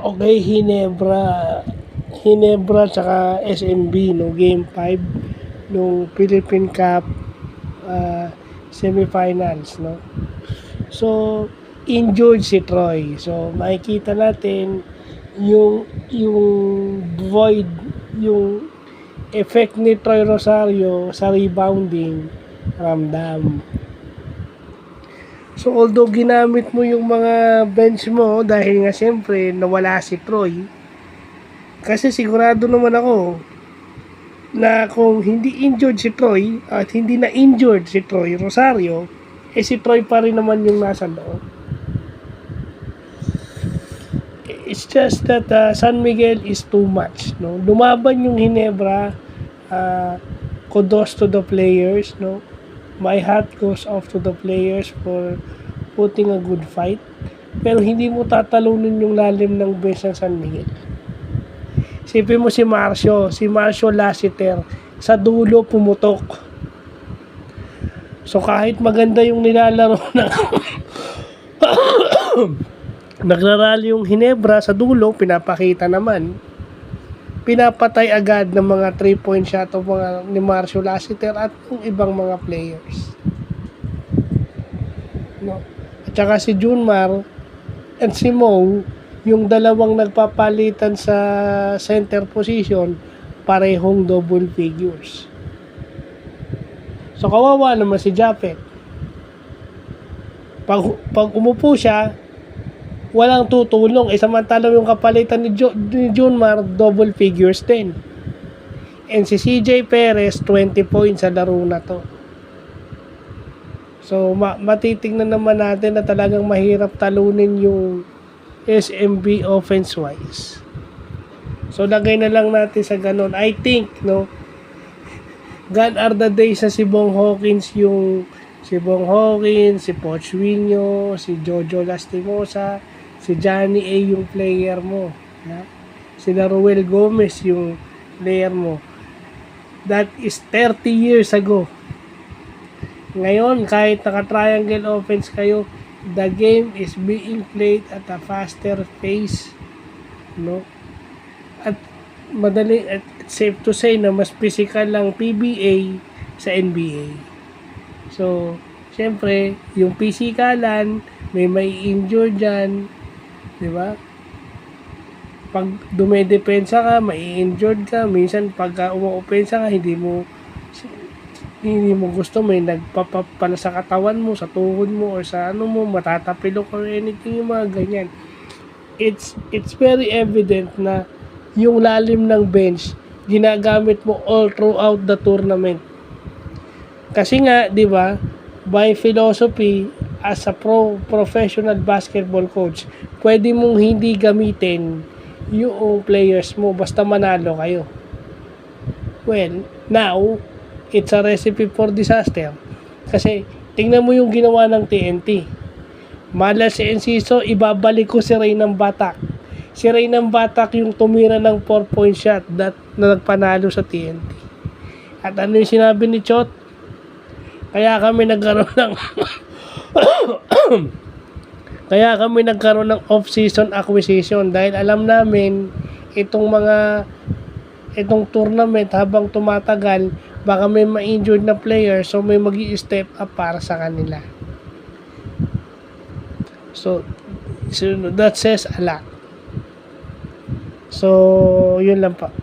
Okay, Hinebra tsaka SMB no, game 5 nung Philippine Cup semifinals no. So injured si Troy. So makikita natin yung void, yung effect ni Troy Rosario sa rebounding ramdam. So although ginamit mo yung mga bench mo dahil nga siyempre nawala si Troy, kasi sigurado naman ako na kung hindi injured si Troy at hindi na injured si Troy Rosario, si Troy pa rin naman yung nasa loob. It's just that San Miguel is too much, no. Lumaban yung Hinebra, kudos to the players, no. My hat goes off to the players for putting a good fight. Pero hindi mo tatalunin yung lalim ng bench ng San Miguel. Sipin mo si Marcio Lassiter, sa dulo pumutok. So kahit maganda yung nilalaro na nagrarally yung Hinebra, sa dulo pinapakita naman, pinapatay agad ng mga 3-point shot o mga ni Marcio Lassiter at yung ibang mga players, no? At saka si Junmar and si Mo, yung dalawang nagpapalitan sa center position, parehong double figures. So kawawa naman si Japet. Pag umupo siya, walang tutulong. Samantalang yung kapalitan ni Junmar, double figures din. And si CJ Perez, 20 points sa laro na to. So, matitingnan naman natin na talagang mahirap talunin yung SMB offense-wise. So, lagay na lang natin sa ganun. I think, no, gone are the days na si Bong Hawkins, si Pochwinho, si Jojo Lastimosa, si Johnny A yung player mo, ha? Si Ruel Gomez yung player mo. That is 30 years ago. Ngayon, kahit naka-triangle offense kayo, the game is being played at a faster pace, no? At safe to say na mas physical lang PBA sa NBA. So, syempre, yung physikalan, may injure dyan, di ba? Pag dumedepensa ka, mai-injured ka. Minsan, pag umu-opensa ka, hindi mo gusto, may nagpapapala sa katawan mo, sa tuhod mo, or sa ano mo, matatapilok or anything, yung mga ganyan. It's very evident na yung lalim ng bench, ginagamit mo all throughout the tournament. Kasi nga, di ba, by philosophy, as a professional basketball coach, pwede mong hindi gamitin yung players mo basta manalo kayo. Well, now, it's a recipe for disaster. Kasi, tingnan mo yung ginawa ng TNT. Malas si Enciso, ibabalik ko si Reynang Batak. Si Reynang Batak yung tumira ng 4-point shot na nagpanalo sa TNT. At ano yung sinabi ni Chot? Kaya kami nagkaroon ng off-season acquisition dahil alam namin itong tournament habang tumatagal, baka may ma-injured na player, so may magi-step up para sa kanila. So that says a lot. So, yun lang pa.